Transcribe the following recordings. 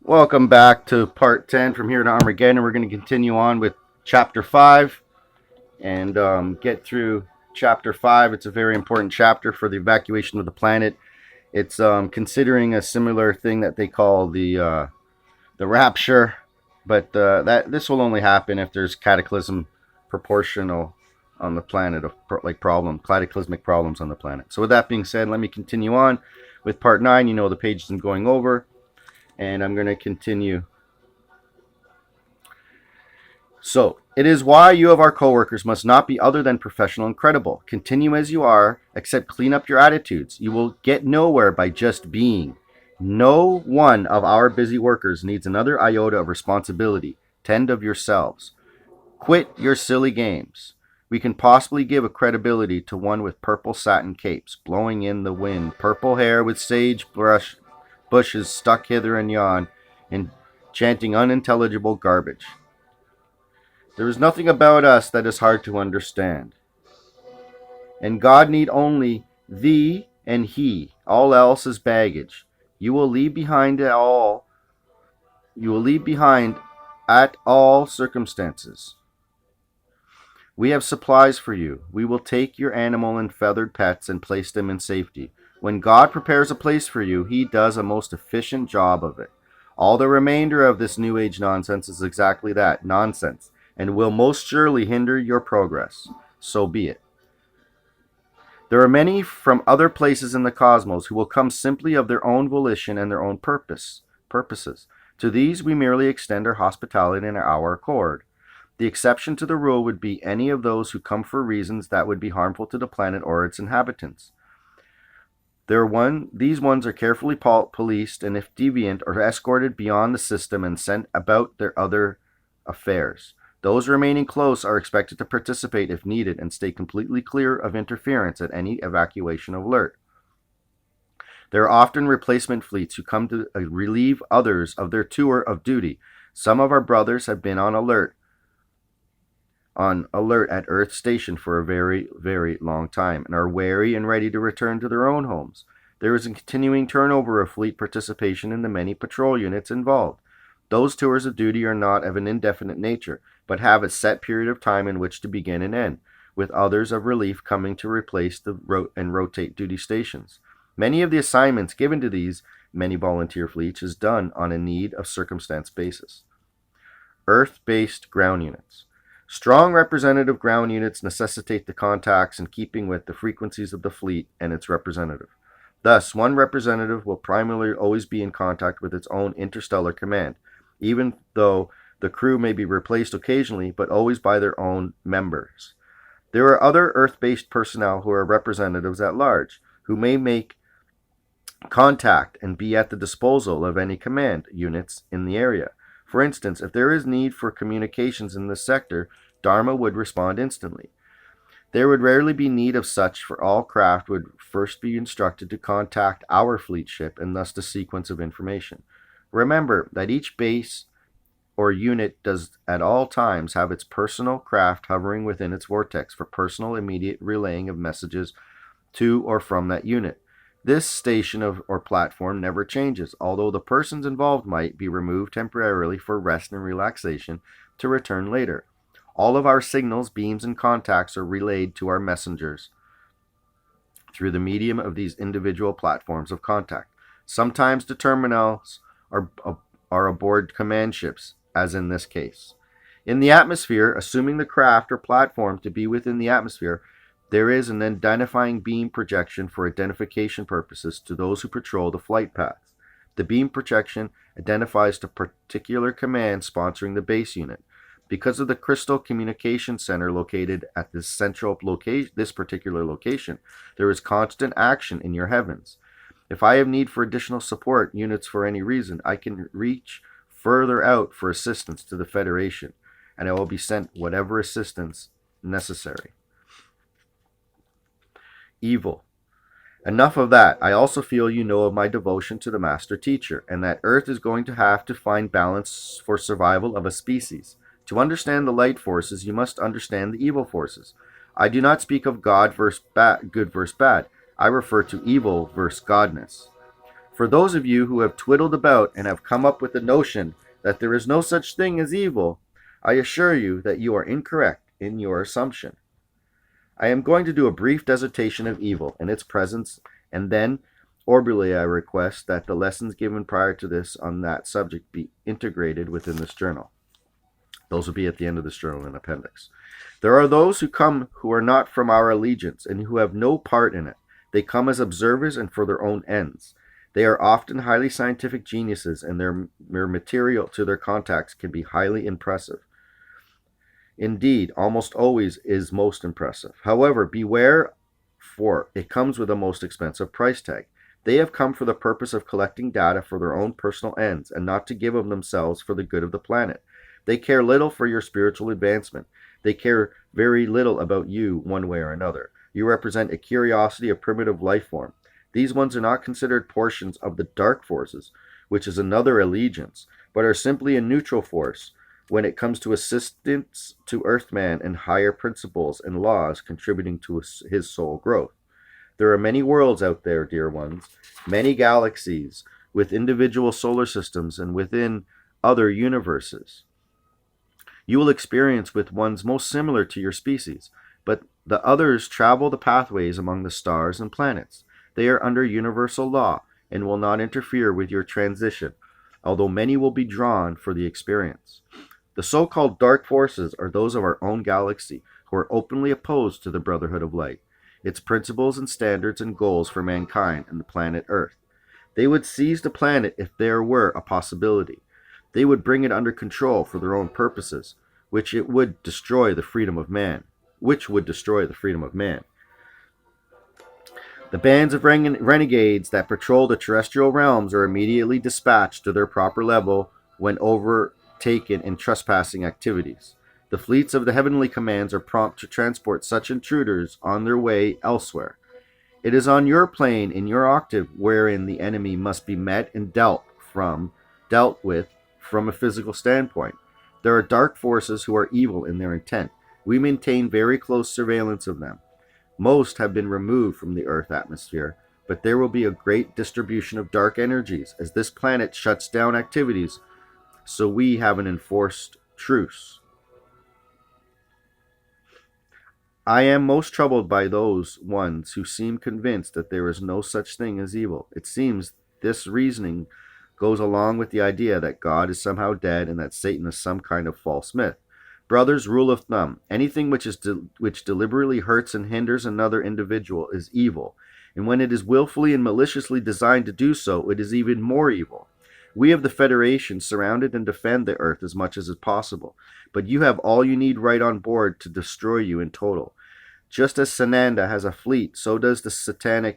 Welcome back to part 10 from here to Armageddon. We're going to continue on with chapter 5 and get through chapter 5. It's a very important chapter for the evacuation of the planet. It's considering a similar thing that they call the rapture, but that this will only happen if there's cataclysm proportional on the planet of cataclysmic problems on the planet. So with that being said, let me continue on with part 9. You know the pages I'm going over, and I'm going to continue. So, it is why you of our co-workers must not be other than professional and credible. Continue as you are, except clean up your attitudes. You will get nowhere by just being. No one of our busy workers needs another iota of responsibility. Tend of yourselves. Quit your silly games. We can possibly give a credibility to one with purple satin capes, blowing in the wind, purple hair with sage bushes stuck hither and yon, and chanting unintelligible garbage. There is nothing about us that is hard to understand. And God need only thee and he. All else is baggage. You will leave behind at all circumstances. We have supplies for you. We will take your animal and feathered pets and place them in safety. When God prepares a place for you, he does a most efficient job of it. All the remainder of this New Age nonsense is exactly that, nonsense, and will most surely hinder your progress. So be it. There are many from other places in the cosmos who will come simply of their own volition and their own purposes. To these we merely extend our hospitality and our accord. The exception to the rule would be any of those who come for reasons that would be harmful to the planet or its inhabitants. These ones are carefully policed, and if deviant, are escorted beyond the system and sent about their other affairs. Those remaining close are expected to participate if needed and stay completely clear of interference at any evacuation alert. There are often replacement fleets who come to relieve others of their tour of duty. Some of our brothers have been on alert at Earth Station for a very, very long time and are wary and ready to return to their own homes. There is a continuing turnover of fleet participation in the many patrol units involved. Those tours of duty are not of an indefinite nature, but have a set period of time in which to begin and end, with others of relief coming to replace and rotate duty stations. Many of the assignments given to these many volunteer fleets is done on a need of circumstance basis. Earth-based ground units. Strong representative ground units necessitate the contacts in keeping with the frequencies of the fleet and its representative. Thus, one representative will primarily always be in contact with its own interstellar command, even though the crew may be replaced occasionally, but always by their own members. There are other Earth-based personnel who are representatives at large, who may make contact and be at the disposal of any command units in the area. For instance, if there is need for communications in this sector, Dharma would respond instantly. There would rarely be need of such, for all craft would first be instructed to contact our fleet ship and thus the sequence of information. Remember that each base or unit does at all times have its personal craft hovering within its vortex for personal immediate relaying of messages to or from that unit. This station or platform never changes, although the persons involved might be removed temporarily for rest and relaxation to return later. All of our signals, beams, and contacts are relayed to our messengers through the medium of these individual platforms of contact. Sometimes the terminals are aboard command ships, as in this case. In the atmosphere, assuming the craft or platform to be within the atmosphere, there is an identifying beam projection for identification purposes to those who patrol the flight paths. The beam projection identifies the particular command sponsoring the base unit. Because of the crystal communication center located at this particular location, there is constant action in your heavens. If I have need for additional support units for any reason, I can reach further out for assistance to the Federation, and I will be sent whatever assistance necessary. Evil. Enough of that. I also feel you know of my devotion to the Master Teacher, and that Earth is going to have to find balance for survival of a species. To understand the light forces, you must understand the evil forces. I do not speak of God versus good versus bad. I refer to evil versus godness. For those of you who have twiddled about and have come up with the notion that there is no such thing as evil, I assure you that you are incorrect in your assumption. I am going to do a brief dissertation of evil and its presence, and then, orbally, I request that the lessons given prior to this on that subject be integrated within this journal. Those will be at the end of this journal in appendix. There are those who come who are not from our allegiance and who have no part in it. They come as observers and for their own ends. They are often highly scientific geniuses, and their material to their contacts can be highly impressive. Indeed, almost always is most impressive. However, beware, for it comes with a most expensive price tag. They have come for the purpose of collecting data for their own personal ends, and not to give of themselves for the good of the planet. They care little for your spiritual advancement. They care very little about you one way or another. You represent a curiosity of primitive life form. These ones are not considered portions of the dark forces, which is another allegiance, but are simply a neutral force when it comes to assistance to Earthman and higher principles and laws contributing to his soul growth. There are many worlds out there, dear ones, many galaxies with individual solar systems and within other universes. You will experience with ones most similar to your species, but the others travel the pathways among the stars and planets. They are under universal law and will not interfere with your transition, although many will be drawn for the experience. The so-called dark forces are those of our own galaxy who are openly opposed to the Brotherhood of Light, its principles and standards and goals for mankind and the planet Earth. They would seize the planet if there were a possibility. They would bring it under control for their own purposes, which would destroy the freedom of man. The bands of renegades that patrol the terrestrial realms are immediately dispatched to their proper level when overtaken in trespassing activities. The fleets of the heavenly commands are prompt to transport such intruders on their way elsewhere. It is on your plane, in your octave, wherein the enemy must be met and dealt with from a physical standpoint. There are dark forces who are evil in their intent. We maintain very close surveillance of them. Most have been removed from the Earth atmosphere, but there will be a great distribution of dark energies as this planet shuts down activities, so we have an enforced truce. I am most troubled by those ones who seem convinced that there is no such thing as evil. It seems this reasoning goes along with the idea that God is somehow dead and that Satan is some kind of false myth. Brothers, rule of thumb: anything which deliberately hurts and hinders another individual is evil, and when it is willfully and maliciously designed to do so, it is even more evil. We of the Federation surrounded and defend the Earth as much as is possible, but you have all you need right on board to destroy you in total. Just as Sananda has a fleet, so does the Satian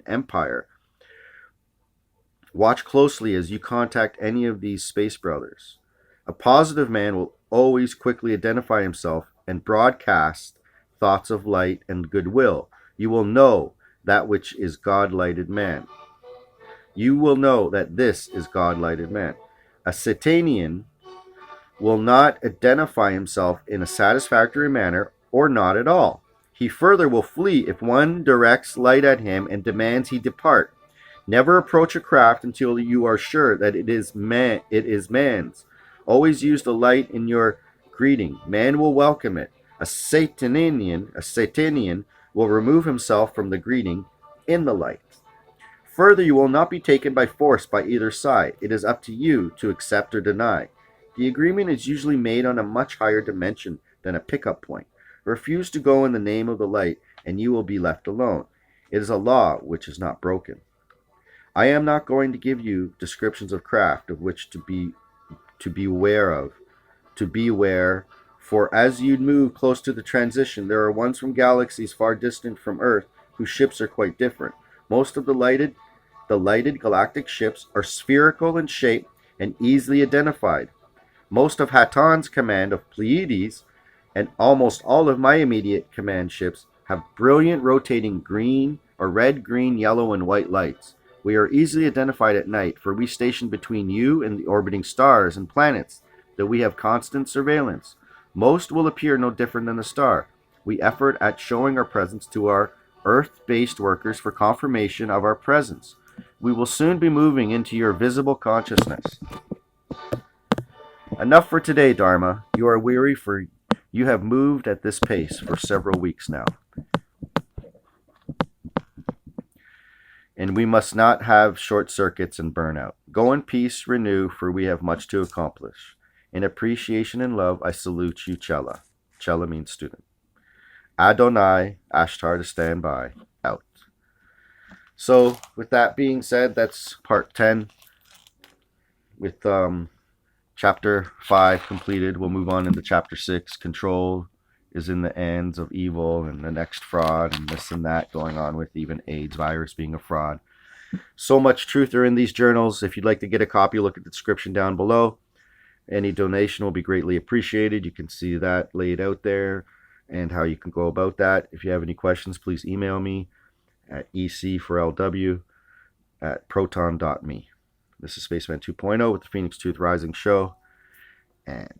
Empire. Watch closely as you contact any of these space brothers. A positive man will always quickly identify himself and broadcast thoughts of light and goodwill. You will know that which is God-lighted man. You will know that this is God-lighted man. A Satanian will not identify himself in a satisfactory manner or not at all. He further will flee if one directs light at him and demands he depart. Never approach a craft until you are sure that it is man's. Always use the light in your greeting. Man will welcome it. A Satanian will remove himself from the greeting in the light. Further, you will not be taken by force by either side. It is up to you to accept or deny. The agreement is usually made on a much higher dimension than a pickup point. Refuse to go in the name of the light, and you will be left alone. It is a law which is not broken. I am not going to give you descriptions of craft of which to beware, for as you move close to the transition, there are ones from galaxies far distant from Earth whose ships are quite different. Most of the lighted galactic ships are spherical in shape and easily identified. Most of Haton's command of Pleiades and almost all of my immediate command ships have brilliant rotating green or red, green, yellow, and white lights. We are easily identified at night, for we station between you and the orbiting stars and planets, that we have constant surveillance. Most will appear no different than the star. We effort at showing our presence to our Earth-based workers for confirmation of our presence. We will soon be moving into your visible consciousness. Enough for today, Dharma. You are weary, for you have moved at this pace for several weeks now. And we must not have short circuits and burnout. Go in peace, renew, for we have much to accomplish. In appreciation and love, I salute you, Chela. Chela means student. Adonai, Ashtar to stand by, out. So, with that being said, that's part 10. With chapter 5 completed, we'll move on into chapter 6. Control is in the hands of evil, and the next fraud, and this and that going on with even AIDS virus being a fraud. So much truth are in these journals. If you'd like to get a copy, look at the description down below. Any donation will be greatly appreciated. You can see that laid out there and how you can go about that. If you have any questions, please email me at ec4lw@proton.me. This is Spaceman 2.0 with the Phoenix Tooth Rising Show, and